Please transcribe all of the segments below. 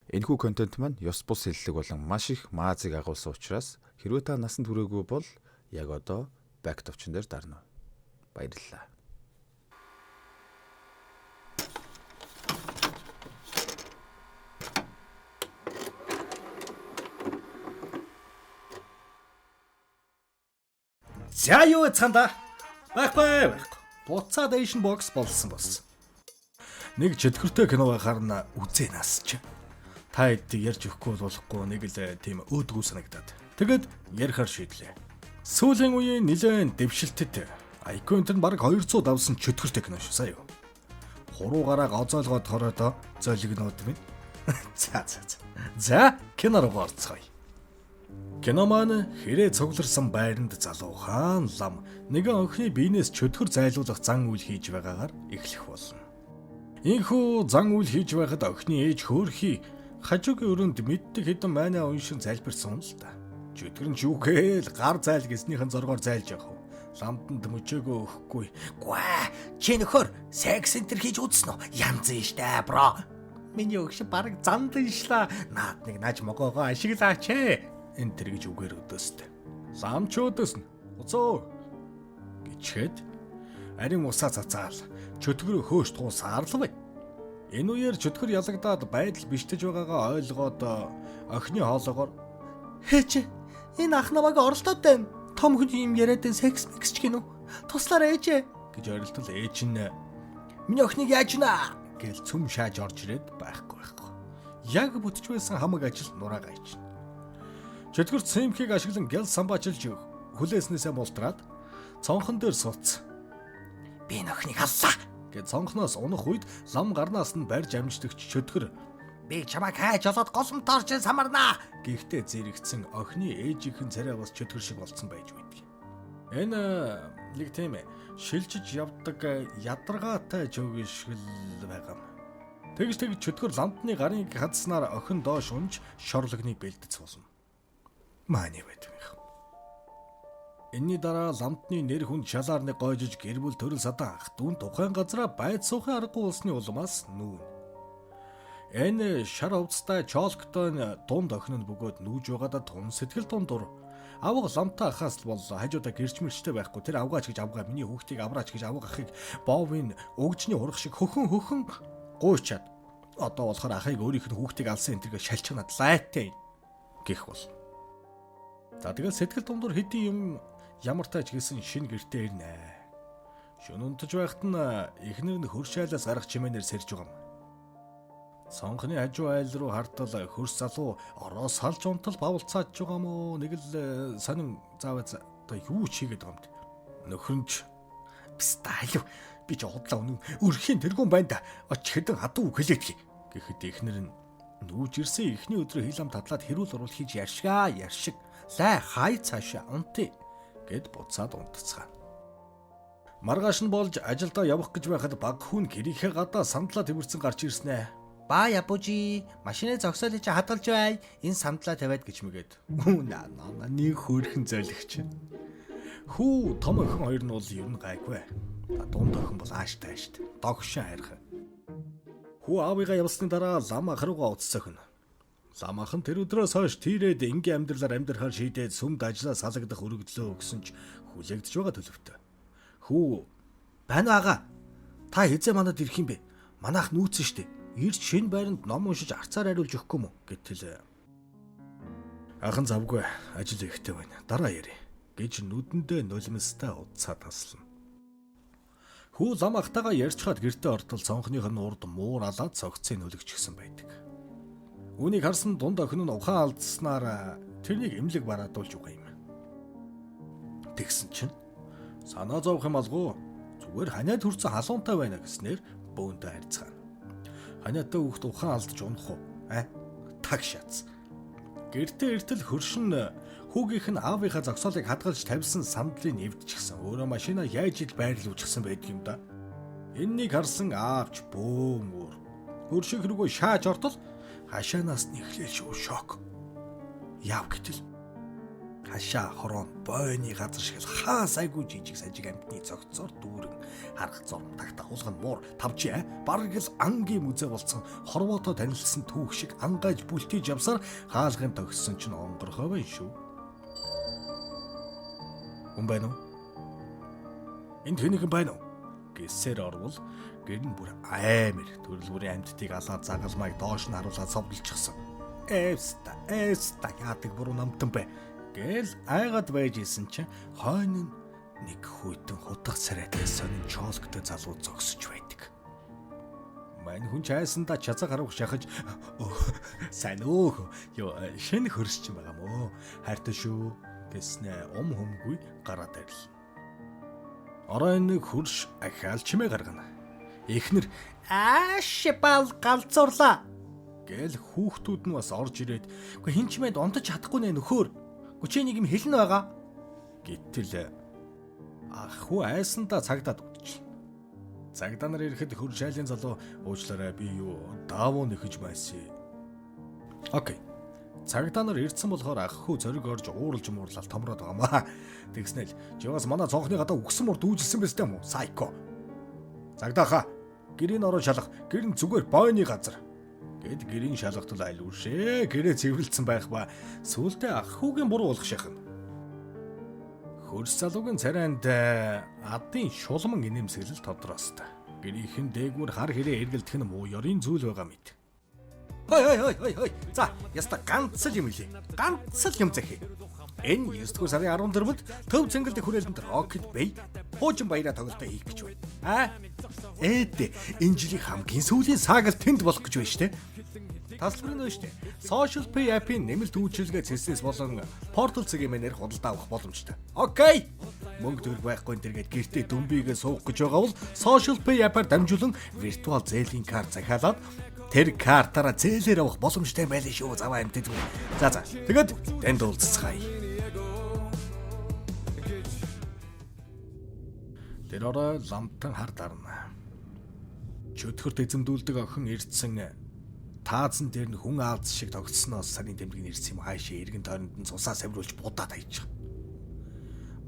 Энэхүү контент маань ёс бус хэллэг болон маш их маазыг агуулсан учраас хэрвээ та насанд хүрээгүй бол яг одоо back товчон дээр дарна. Баярлалаа. За юу яцгаанда? Байхгүй. Буцаад Asian Box болсон. Нэг чөтгөртэй кино харна үзээ насч. Та эдийг ярьж өгөхгүй болохгүй нэг л тийм өөдгүү санагдаад. Тэгэд ярихаар шийдлээ. Сүүлийн үеийн нэлээд дэвшилтэд IQ энэ баг 200 давсан чөтгөртэй кино шүү сая юу. Хуруугаараа гозоолгоод хороодоо золигнууд минь. За кино руу орцгоё. Кино маань хэрэг цугларсан байранд залуухан лам нэгэн охины биенээс чөтгөр зайлуулах зан үйл хийж байгаагаар эхлэх болно. Инхүү зан үйл хийж байхад охины ээж хөөрхий хажуугийн өрөөнд мэддэг хэдэн майна уншин залбирсан л та. Чөтгөр нь юугээл гар зайл гэснийхэн зоргоор зайлж явах. Ламданд мөчөөгөө өгөхгүй. Гүэ чи нөхөр секс центр хийж үзсэн үү? Янз нь штэ бро. Миний өгш баг занданшлаа. Наад нэг наж могоогоо ашиглаач ээ. Энд тэр гэж үгээр өдөөстэй. Ламчуудас нь уцоо гэчээд арийн усаа цацаал чөтгөр хөөш туусаар л бай. Энэ үеэр чөтгөр ялагдаад байдал биштэж байгаагаа ойлгоод охины хоолоогоор хээч энэ ах намайг оролдоод байна. Том хүн юм яриад секс микс ч гинүү. Туслаарай ээжээ гэж оролдол ээж нь миний охиныг яаж наа гэж цөм шааж орж ирээд байхгүй. Яг бүтж байсан хамаг ажил нураагаа ичнэ. Чөтгөр цэмхийг ашиглан гял самбаачилж хүлээснээсээ мултраад цонхон дээр сууц. Би нөхнийг аллаа гэж цонхноос унах үед лам гарнаас нь барьж амждагч чөтгөр би чамайг хайж олоод госомторч самарнаа гэхдээ зэрэгцэн охины ээжийнхэн царай бас чөтгөр шиг болцсон байж байдаг. Энэ нэг тийм шилжиж явдаг ядаргаатай жог шиг л байгаа юм. Тэгж чөтгөр ламтны гарын хадснаар охин доош унж шорлогны бэлдэц болно. Мааны байдаг юм. Энийний дараа ламтны нэр хүнд шалаар нэг гойжиж гэр бүл төрөл садан ах дүүн тухайн газараа байд суухын аргагүй болсны улмаас нүүн. Энэ шар увцтай чолктой дунд охин нь бөгөөд нүүж байгаадаа тун сэтгэл дундур авга ламтаа ахаас л бол хажуудаа гэрч мэрчтэй байхгүй тэр авгаач гэж авгаа миний хүүхдийг авраач гэж авга ахыг боовын өгжний урах шиг хөхөн гуйчаад одоо болохоор ахыг өөрийнх нь хүүхдийг алсан энэ төргөө шалчганаад лайтэ гэх бол. За тэгэл сэтгэл дундуур хэдий юм ямар тач гэсэн шин гэртээ ирнэ. Шүн унтаж байхад нь эхнэр нь хөрш айлаас гарах чимээнээр сэрж байгаа юм. Цонхны хажуу айл руу хартал хөрс залуу ороос салж унтал бавалцааж байгаа мó нэг л сонин заавал одоо юу ч хийгээд байгаа юм. Нөхөрч бистайл би ч худлаа өнөө өрхийн тэргүүн байна да. Оч хэдэн хадуу хэлээдгий. Гэхэд эхнэр нь нүүж ирсэн эхний өдрөө хилам тадлаад хэрүүл урал хийж яршиг. Лай хай цаашаа унтъя гэд буцаад унтцгаана. Маргааш нь болж ажилдаа явах гэж байхад баг хүн гэрийнхээ гадаа сандлаа тэмэрсэн гарч ирснэ. Ба ябужи машины зогсоолыг чи хадгалж бай. Энэ сандлаа тавиад гэж мэгээд. Наа нэг хөөрхөн золигч. Хүү том охин хоёр нь бол ер нь гайгүй. Дунд охин бол ааштай. Догшин хайрхан. Хүү аавыгаа явсны дараа лам ах руугаа уцсахна. Ламахан тэр өдрөөс хойш тийрээд ингийн амьдралаар амьдрахаар шийдээд сүмд ажиллаа салгадах өргөдлөө өгсөн ч хүлээгдэж байгаа төлөвтэй. Хүү байна ага. Та хизээ манад ирэх юм бэ? Манайх нүүцэн штэ. Ирж шинэ байранд ном уншиж арцаар ариулж өгөхгүй мө гэтэл. Ахан завгүй ажил ихтэй байна. Дараа ярэ гэж нүдэндээ нулимстай удцаа таслана. Хүү лам ахтайгаа ярьчхаад гэртээ ортол цонхных нь урд мууралаад цогцыг нүлэгчихсэн байдаг. Үүнийг харсан дунд охин нь ухаан алдснаар тэрнийг эмнэлэг бараадуулж байгаа юм. Тэгсэн чинь санаа зовх юм алгүй зүгээр ханиад хүрсэн халуунтай байна гэснээр бөөнтэй харьцгаана. Ханиатай хүүхд ухаан алдж унах уу? Таг шац. Гэртээ эртэл хөршин хүүгийнх нь аавынхаа зогсоолыг хадгалж тавьсан сандлыг нэвдчихсэн. Өөрөө машинаа яаж ил байрлуулчихсан байдаг юм да. Эннийг харсан аавч бөөмөр хөршин рүүгээ шааж ортол хашаанаас нь эхлээл шок. Яв гэтэл хашаа хорон бойны газар шиг хаа сайгүй жижиг сажиг амьтны цогцоор дүүрэн харах зурм тагтаа хулган муур тавчи бараг л ангийн мүзэ болцсон хорвоото танилцсан түүх шиг ангааж бүлтийж явсаар хаалгын төгссөн чинь онгорхой байна шүү. Хүн байна уу? Энд хэнийхэн байна уу? Гэсээр орвол гэр нь бүр амар төрөл бүрийн амьтдыг алаад загалмайг доош нь харуулаад совдолчихсон. Эвста яадаг буруу намтан бай. Гэл айгаад байж исэн чинь хойно нэг хүйтэн хутга царайтай сонин чоолгтой залуу зогсож байдаг. Мань хүн чайсандаа чацаа гарах шахаж сайн өөх ёо шинэ хөрсч юм байгаа мó. Хайртай шүү гэснэ humгүй гараад ирлээ. Оройн нэг хөрш ахаал чимээ гаргана. Эхнэр аашбал галзуурлаа гэл хүүхдүүд нь бас орж ирээд үгүй хин ч мэд унтаж чадахгүй нэ нөхөр. Гүчээ нэг юм хэлнэ байгаа. Гэтэл ах хүү айсандаа цагдаад өгч. Цагдаа нар ирэхэд хөршайлын залуу уучлаарай би юу даавуу нэхэж байсан. Окей. Цагдаа нар ирсэн болохоор ах хүү зориг орж ууралж муурлал томроод байгаамаа. Тэгснэл жигаас манай цонхны гадаа үгсэн мөр дүүжилсэн байс юм уу? Сайко. Цагдаа хаа гэрийн ороо шалах гэр нь зүгээр бойны газар. Гэт гэрийн шалгатал айлуушээ гэрээ цэвэрлсэн байх ба сүултээ ах хүүгийн буруу болох шахна. Хөрс залуугийн царайнд адын шулман инэмсэглэл тодроостой. Гэрийнхэн дээгүүр хар хэрэг эргэлдэх нь муу ёрийн зүйл байгаа мэт. Хой. За, яста ганц л юм илээ. Ганц л юм захи. Энэ 9-р сарын 14-нд төв цэнгэлдэх хүрээлэнд Rocket Bay хуучин баяраа тоглолтоо хийх гэж байна. Энэ жилийн хамгийн сүүлийн саагалт тэнд болох гэж байна штэ. Тасалбар нь штэ. Social Pay app-ийн нэмэлт үйлчилгээ цэснээс болон Portal цагийн мэнээр худалдаа авах боломжтой. Окей. Мөнгө төгрөг байхгүй энэ гэртээ дүнбийгээ суух гэж байгаа бол Social Pay app-аар дамжуулан виртуал зээлийн карт захиалаад тэр картаараа зээлээр авах боломжтой байлээ шүү. Заваа амтд. За. Тэгэд тэнд уулзцгаая. Тэр орой ламтан хар дарна. Чөтгөрт эзэмдүүлдэг охин ирдсэн таазан дээр нь хүн аалз шиг тогтсноос сарын тэмдэг нэрсэн юм хаашаа эргэн тойронд нь цусаа савруулж будаад хайчих.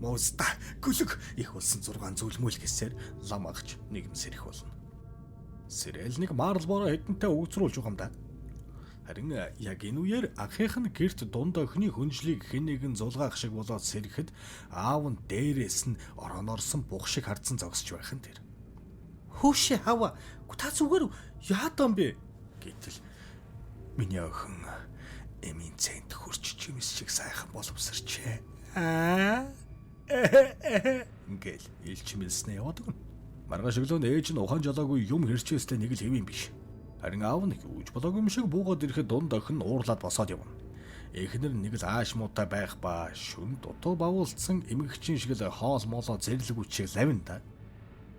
Моста гүлэг их болсон 6 зүйлмөл гэсээр лам агч нэгэн сэрэх болно. Сэрэл нэг марлбороо хэдэнтэй өгцрүүлж байгаа юм да. Харин яг энэ үеэр анхийнх нь гэрт дунд охины хүнжлийг хэн нэгэн зулгаах шиг болоод сэрэхэд аав нь дээрээс нь орон орсон бух шиг хардсан зогсож байх нь тэр. Хөөшөө хава та зүгээр яатан бэ гэтэл миний охин эмийн цэнт хурч чимэс шиг сайхан боловсрчээ. Ингээл илчмэлснэ яваад гэн. Маргааш өглөө ээж нь ухаан жолоогүй юм хэрчээстэй нэг л хэв юм биш. Харин аав нь юуж болоогүй юм шиг буугаад ирэхэд дунд охин уурлаад босоод явна. Эхнэр нэг л ааш муутай байх ба шүн дутуу бавуулсан эмгэгчин шиг л хоол молоо зэрлэг үчиг лавин та.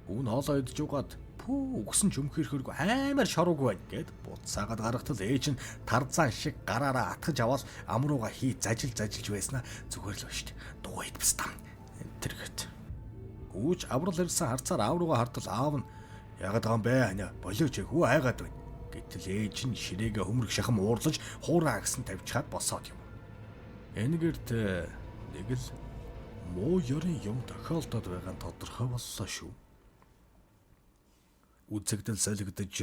Үүн хоолоо идж угаад үгсэн ч өмхөрхөргүй амар шороогүй байна гэд буцаагаад гаргатал ээж нь тарзан шиг гараараа атгаж аваад амрууга хий зажилж байснаа зүгээр л ба штт. Дугуйд бистам. Тэргэт. Гүүж аврал ирсэн харцаар аав руугаа хартал аав нь яагаад байгаа юм бэ ханиа болооч хүү айгаад байна. Гэтэл ээж нь ширээгээ хөмрөх шахам уурлаж хуураа гисэн тавьчихад босоод юм. Энэ гэрт нэг л муу ёрын юм тохиолдоод байгаа нь тодорхой боллоо шүү. Үзэгдэл солигдож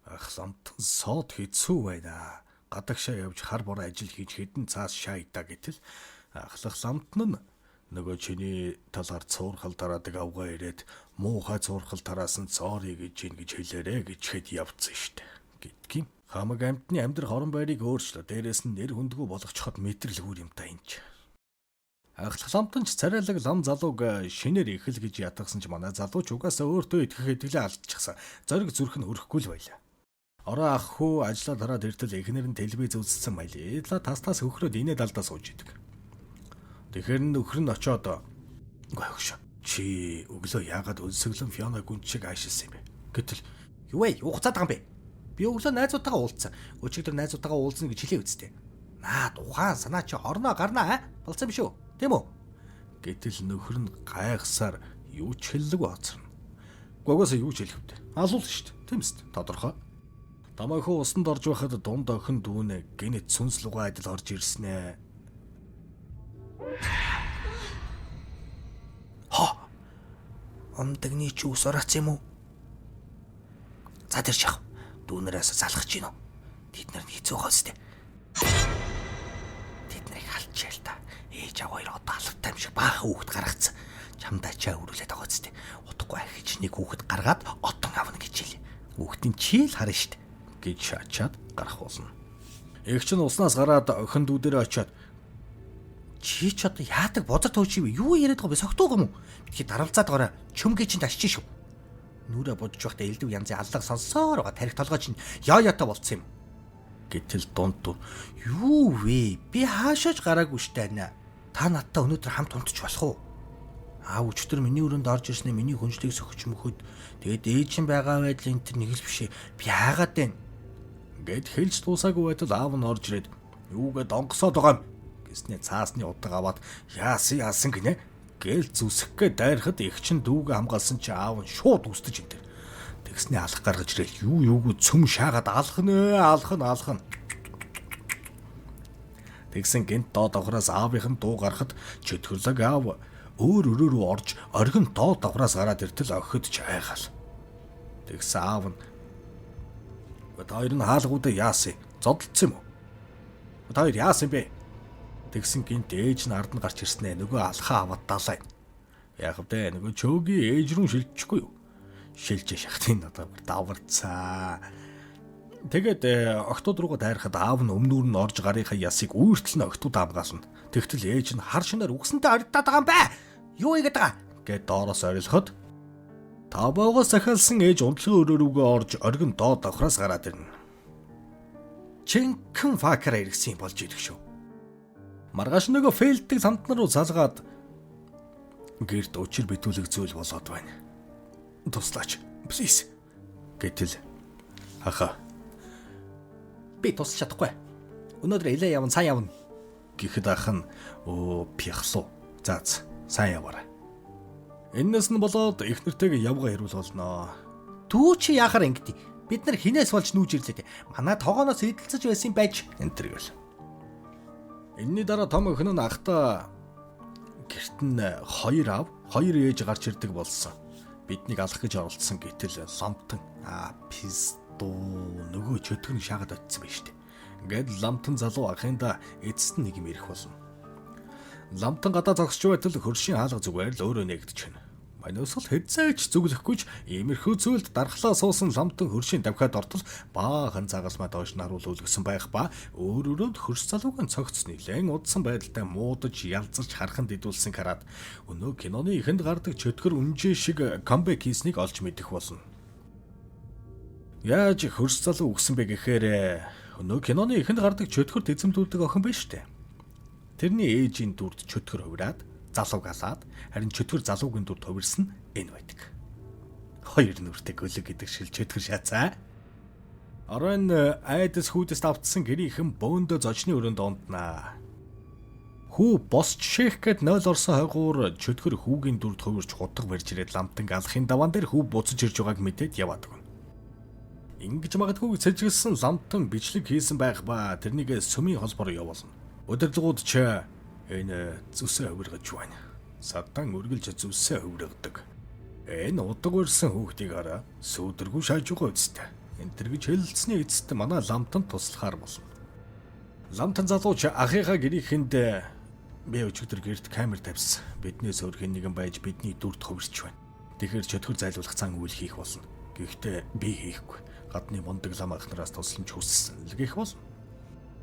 ахламтан сод хэцүү байна. Гадагшаа явж хар бор ажил хийж хэдэн цаас шаайда гэтэл ахлах ламтан нь нөгөө чиний талаар цуурхал тараадаг авгаа ирээд муухай цуурхал тараасан цоорий гэж хэлээрэ гэж хэд явцсан штэ. Гэдгийг хамаг амьтны амьдрал хорон байрыг өөрчлөө. Дээрээс нь нэр хүндгүү болгочиход мэдрэлгүй юм та энэ. Ахлах ламтанч царайлаг лам залууг шинээр ихэл гэж ятгсан ч манай залууч угаасаа өөртөө итгэх итгэлээ алдчихсан. Зориг зүрх нь хөрөхгүй л байлаа. Ороо ах хүү ажиллаа тараад иртэл эхнэр нь телевиз үзсэн байлээ. Тастаас хөхрөөд инээд алдаа сууж идэг. Тэгэхээр нөхөр нь очоод "Гойгш. Чи өглөө яагаад өлсөглөн Фиона гүн шиг аашилсан юм бэ?" Гэтэл "Юу вэ? Угацаад байгаа юм бэ? Би өглөө найзуудтайгаа уулзсан. Өчигдөр найзуудтайгаа уулзна гэж хэлээ үсттэй. Наа тухайн санаа чи орноо гарнаа болцсон биш үү? Тийм үү?" Гэтэл нөхөр нь гайхсаар юу ч хэллэг бацарна. Гогоос юу ч хэлэх вэ? Алуул шүү дээ. Тийм үст. Тодорхой. Тамайхуу усанд орж байхад дунд охин дүүнэ гинэт сүнс лугаа адил орж ирснэ. Умдагны чи ус орооц юм уу? За тэр жах. Дүүнээрээс залхаж гинөө. Тэд нар хэцүү хоостэй. Тэд нарыг халчаал та. Ээж аваа хоёр одоо алавтай юм шиг баахан хүүхэд гаргацсан. Чамдаа чаа өрүүлээд байгаа зү. Утгагүй ахиж нэг хүүхэд гаргаад отон авна гэж хэлээ. Хүүхдийн чийл харна штт гэж шаачаад гарах болно. Эгч нь уснаас гараад охин дүү дээрээ очиод чи ч одоо яадаг бозар төөч юу яриад байгаа бэ? Согтуугаа юм уу? Битгий даралцаад гараа. Чөмгээ чинь ташчих шүү. Нүрэ бодож байхдаа элдв янзын аллаг сонсоор байгаа тарих толгой чинь яатай болцсон юм. гэтэл дунд Юу вэ? Би хаашаач гараагүй штэ анаа. Та надтай өнөөдөр хамт унтчих болох уу? Аав өчтөр миний өрөөнд орж ирснээр миний хүнжлийг сөхөж мөхөд тэгээд ээж чинь байгаа байдлын тэр нэг л бишээ. Би яагаад вэ? гэд хэлж дуусаагүй байтал аав нь орж ирээд юугээ донгосоод байгаа юм гэснээр цаасны удаг аваад яасан гинэ гээл зүсэхгээ дайрахад их чин дүүгээ хамгаалсан чи аав нь шууд үстэж энэ. Тэгснээ алах гаргаж ирэл юуг цөм шаагаад алхана. Тэгсэн гинт доод давхраас аавынх нь дуу гарахад чөтгөрлөг аав өөр рүү орж оргин доод давхраас гараад иртэл охид ч айгаал. Тэгсэн аав нь "Та хоёр нь хаалгуудаа яасан? Зодолцсон юм уу? Та хоёр яасан бэ?" Тэгсэн гинт ээж нь ард нь гарч ирснэ нөгөө алхаа аваад далаа. Яг вэ нөгөө чөөгийн ээж рүү шилжчихгүй юу? Шилжээ шахтын надад даварцаа. Тэгээд октод руугаа дайрахад аав нь өмнөр нь орж гарынхаа ясыг үүртэл нь октод амгаална. Тэгтэл ээж нь хар шинээр үгсэнтэй ордоод байгаа юм бэ? Юу игээд байгаа? Гэт доороос орилоход та боогоос захиалсан ээж унтлагын өрөөрүүгээ орж оргин доод давхраас гараад ирнэ. Чинхэн факера иргсэн болж ирэх шүү. Маргааш нөгөө фейлдэг самтнар руу залгаад гэрт учир битүүлэг зүйл болоод байна. Туслаач. Please. Гэтэл хаха. Би тусч чадахгүй. Өнөөдөр илээ явна, сайн явна. Гэхэд ах нь пяхлуу. Заац, сайн яваарай. Энэс нь болоод их нэртэйгээ явгаа хэрүүл болноо. Түү чи яахаар ингэдэг? Бид нар хинээс болж нүүж ирлээ. Манай тоогоноос эдэлцэж байсан байж энэ төргөл. Энэний дараа том охин нь ахта гэрт нь хоёр аав, хоёр ээж гарч ирдэг болсон. Биднийг алах гэж оролцсон гэтэл ламтан писту нөгөө чөтгөр нь шаагаад очсон байж тээ. Ингээд ламтан залуу ахында эцэст нь нэг юм ирэх болно. Ламтан гадаа зогсож байтал хөршийн хаалга зүгээр л өөрөө нэгдчихнэ. Манайс л хэзээч зүглэхгүйч иймэрхүү зүйлд дархлаа суусан ламтан хөршийн давхад ортол баахан загалмаа доош наруул үлгсэн байх ба өөрөөрөө хөрш залуугийн цогц нэлэн удсан байдалтай муудаж ялзарч хараханд идүүлсэн караад өнөө киноны ихэнд гардаг чөтгөр үнжээ шиг камбэк хийснийг олж мэдэх болно. Яаж хөрш залуу өгсөн бэ гэхээр өнөө киноны ихэнд гардаг чөтгөр эзэмдүүлдэг охин байна штэ. Тэрний ээжийн дүрд чөтгөр хувираад залуу галаад харин чөтгөр залуугийн дүрд хувирсан энэ байдаг. Хоёр нүртэй гөлөг гэдэг шил чөтгөр шаацаа. Орон айдас хүүдээс автсан гэрийнхэн бөөндө зочны өрөөнд унтнаа. Хүү босч шех гэд 0 орсон хойгуур чөтгөр хүүгийн дүрд хувирч хутга барьж ирээд ламтан алхын даваан дээр хүү буцаж ирж байгааг мэдээд яваад гэн. Ингэж магадгүй цэжгэлсэн ламтан бичлэг хийсэн байх ба тэрнийг сүмийн холбоор явуулна. Удирдлагууд ч энэ зүсээ хувиргаж байна. Садан үргэлж зүсээ хувиргадаг. Энэ удаг өрсөн хүүхдийг хараа сүүдэргүй шааж байгаа үсттэй. Энэ төр гэж хэлэлцсэний эцэст манай ламтанд туслахаар болно. Ламтан залууч ахыхаа гэрийнхэнд би өчигдөр гэрт камер тавьсан. Биднээс өөр хэн нэгэн байж бидний дүрд хувирч байна. Тэгэхээр чөтгөр зайлуулах цан үйл хийх болно. Гэхдээ би хийхгүй. Гадны мундаг лам ахнараас тусламж хүссэн л гэх болно.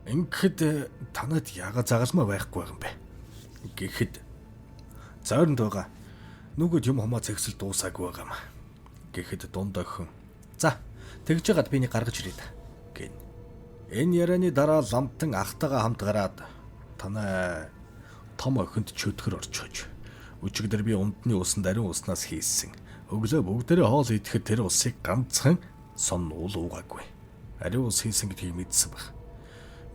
Ингээд танад яга загалмаа байхгүй байгаа юм бэ? Гэхэд зойронд байгаа. Нүгүүд юм хомоо цэгсэл дуусаагүй байгаа юм. Гэхэд дунд охин. За, тэгж яагаад би нэг гаргаж ирээд гин. Энэ ярианы дараа ламтан ахтайгаа хамт гараад танай том охинд чөтгөр орчхож. Өчигдөр би умдны усан дарин уснаас хийсэн. Өглөө бүгдээрээ хоол идэхэд тэр усыг ганцхан сон уул уугаагүй. Ариун ус хийсэн гэдгийг мэдсэн баг.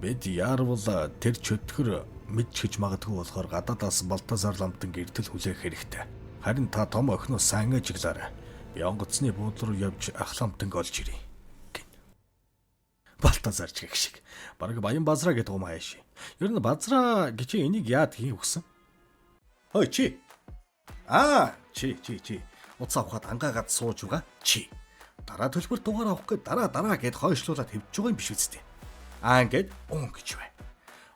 Бид яарвал тэр чөтгөр мэдчихэж магадгүй болохоор гадаадаас Балтазар ламтан гэртэл хүлээх хэрэгтэй. Харин та том охиноос сайн ажиглаарай. Би онгоцны буудлын руу явж ах ламтанг олж ирье. Гин. Балтазарч гэх шиг. Бараг баян базраа гэдэг юм ааш. Ер нь базраа гэж энийг яад хийн өгсөн? Хой чи. Чи. Уцаа ухаад ангаагаад сууж байгаа чи. Дараа төлбөр дугаар авах гээд дараа гэд хойшлуулаад хэвж байгаа юм биш үсттэй. Ингээд гэж бай.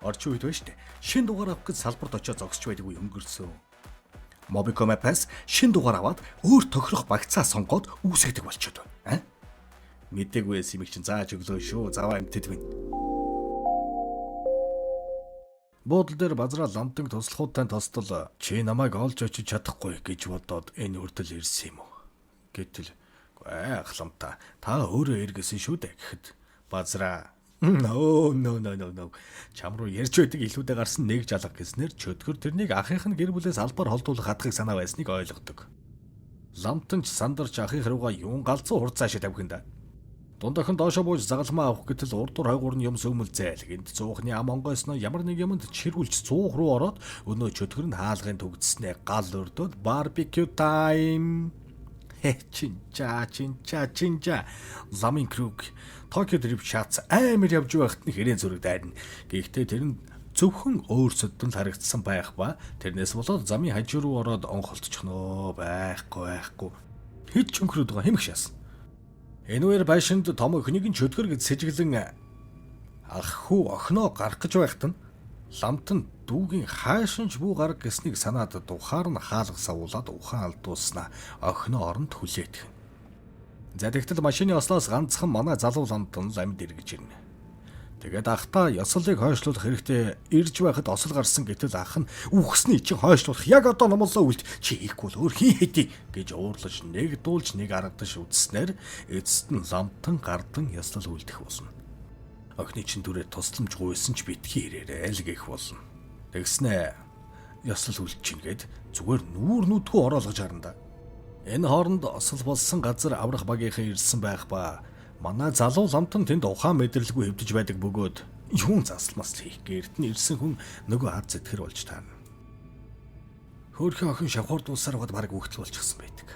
Орчин үед байна штэ. Шин дугаар авах гэж салбарт очиод зогсож байдаг үе өнгөрсөн. Mobicom App-аас шин дугаар аваад өөр тохирох багцаа сонгоод үүсгдэг болчиход байна. Мэдээгүй юм чинь зааж өглөө шүү. Заваа эмтэд байна. Буудлын дээр базраа ламтанг туслахуудтай тостол чи намайг олж очиж чадахгүй гэж бодоод энэ хүртэл ирсэн юм уу? Гэтэл ахламта та өөрөө эргэсэн шүү дээ гэхэд базраа No. Чам руу ярьж байдаг илүүдэд гарсан нэг жалга гэснээр чөтгөр тэрнийг ахынх нь гэр бүлээс албаар холдуулах хатгыг санаа байсныг ойлгодог. Ламтанч сандарч ахынх руугаа юун галзуу хурцаашаа тавхинда. Дундахын доошо бууж загалмаа авах гэтэл урдуур хойгуур нь юм сөмөл зайл. Гинт цуухны ам онгойсноо ямар нэг юмд чиргүүлж цуух руу ороод өнөө чөтгөр нь хаалгын төгдснээ гал өрдөөд барбекю тайм. Чинча. Ламын круг. Токио дрифт шатс амар явж байхад нэг хэрэн зүрэг дайрна. Гэхдээ тэр нь зөвхөн өөр сөддөнд харагдсан байх ба тэрнээс болоод замын хажуу руу ороод онхолтчих нөө байхгүй. Хэд ч өнгөрөөд байгаа хэмэх шаасан. Энэвэр байшинд том өхнийг нь чөтгөр гэж сэжиглэн ах хүү охиноо гарах гэж байхад нь ламтан дүүгийн хаашинч бүү гараг гэснийг санаад ухаар нь хаалга савуулаад ухаан алдуулснаа охиноо оронд хүлээтгэн. За тэгтэл машины ослоос ганцхан манай залуу ламтан ламд эргэж ирнэ. Тэгээд ахта ёслолыг хойшлуулах хэрэгтэй ирж байхад осол гарсан гэтэл ах нь үхсний чинь хойшлуулах яг одоо номлоо үлд чи хийхгүй л өөр хин хэдий гэж уурлаж нэг дуулж нэг аргадаж үдснээр эцэст нь ламтан гардан ёслол үлдэх болно. Охины чин дүрээ тусламж гуйсан ч битгий ирээрээ л гэх болно. Тэгснэ ёслол үлдэж чинь гээд зүгээр нүүр нүдгүй ороолгож харна. Энэ хооронд осол болсон газар аврах багийнхан ирсэн байх ба манай залуу ламтан тэнд ухаан мэдрэлгүй хэвдэж байдаг бөгөөд юун засалмас хийх гэрт нь ирсэн хүн нөгөө ад зэтгэр болж таарна. Хөөрхөн охин шавхуур дуусаар гад бараг үхтэл болчихсон байдаг.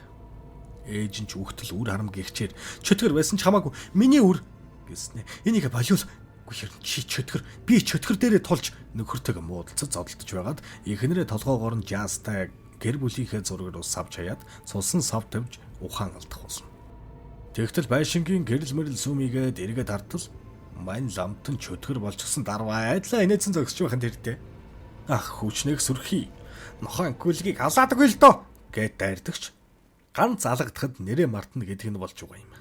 Ээж нь ч үхтэл үр харам гихчээр чөтгөр байсан ч хамаагүй миний үр гэснэ. Энийг болиул гүхэр чи чөтгөр би чөтгөр дээрээ тулж нөхөртэйг муудалцаж зодтолж байгаад ихнэрээ толгоогоор нь жаастай гэр бүлийнхээ зураг руу савч хаяад цусан сав тавьж ухаан алдах болсон. Тэгтэл байшингийн гэрэл мэрэл сүмийгээд эргээд хартал мань ламтан чөтгөр болчихсон дарваа айдлаа инээсэн зогсож байхын тэртээ. Ах хүчнийг сүрхий. Нохоон гүлгийг алаадаггүй л доо гэд дайрдагч. Ганц алгадахад нэрээ мартна гэдэг нь болж байгаа юм.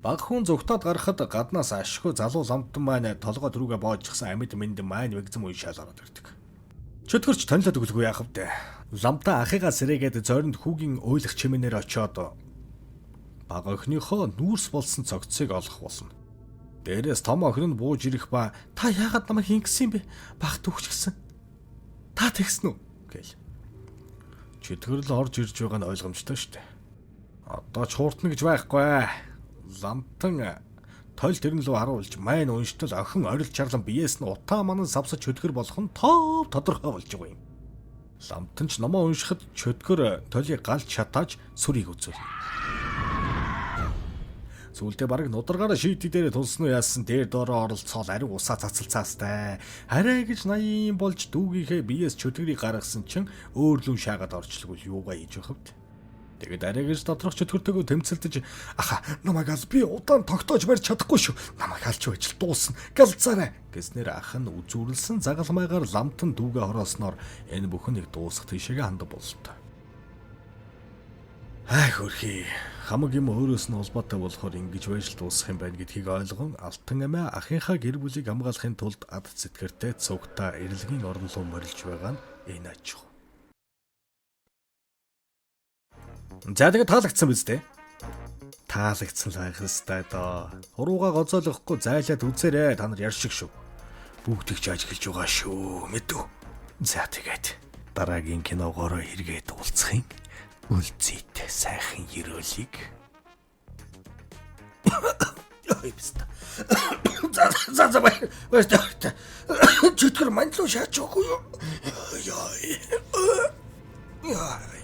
Баг хүн зүгтаад гарахад гаднаас ашгүй залуу ламтан маань толгой түрүүгээ боожчихсан амьд мэнд маань вэгзэм уушаал ороод ирдэг. Чөтгөрч тонлоод өглөө яах вэ? Ламтаа ахыгаа сэрээгээд зойронд хүүгийн уйлах чимээнээр очиод баг охиныхоо нүүрс болсон цогцыг олох болно. Дээрээс том охин нь бууж ирэх ба та яагаад намайг хингсэн бэ? Багт үхчихсэн. Та тэгсэн үү? Гэл. Чөтгөрл орж ирж байгаа нь ойлгомжтой шүү дээ. Одоо ч хууртна гэж байхгүй. Ламтан тойл тэрэн лөө харуулж майн унштал охин орил чарлан биеэс нь утаа манан савсаж чөтгөр болох нь тоо тодорхой болж байгаа юм. Ламтан ч номоо уншихад чөтгөр толийг галж шатааж сүрийг үзүүл. Сүүлдээ бараг нударгаараа шийдтий дээр тулсан уу яасан дээр доороо оролцоол ариу усаа цацалцаастай. Хараа гэж 80 болж дүүгийнхээ биеэс чөтгөрийг гаргасан чинь өөрлөн шаагаад орчлгүй юугаа хийж өгөхвд. Тэгээд арай гэж доторх чөтгөртөөгөө тэмцэлдэж аха намайг аль би удаан тогтоож барьж чадахгүй шүү. Намайг алж байж дуусна. Галзаарай гэснээр ах нь үзүүрлсэн загалмайгаар ламтан дүүгээ хороосноор энэ бүхнийг дуусгах тийшээгээ хандав бололтой. Хөрхий хамаг юм өөрөөс нь улбаатай болохоор ингэж байж дуусах юм байна гэдгийг ойлгон алтан амиа ахынхаа гэр бүлийг хамгаалахын тулд ад зэтгэртэй цугтаа эрэлгийн орон руу морилж байгаа нь энэ аж ахуй. За тэгээд таалагдсан биз дээ? Таалагдсан л байх ёстой доо. Хуруугаа гоцоолохгүй зайлаад үзээрэй та нар яршиг шүү. Бүгдийг ч ажиглаж байгаа шүү мэдв. За тэгээд дараагийн киногоор эргээд уулзахын үлзийтэй сайхан ерөөлийг. Яа биста. За баяр. Чөтгөр манлуу шаач өгөө юу? Яа.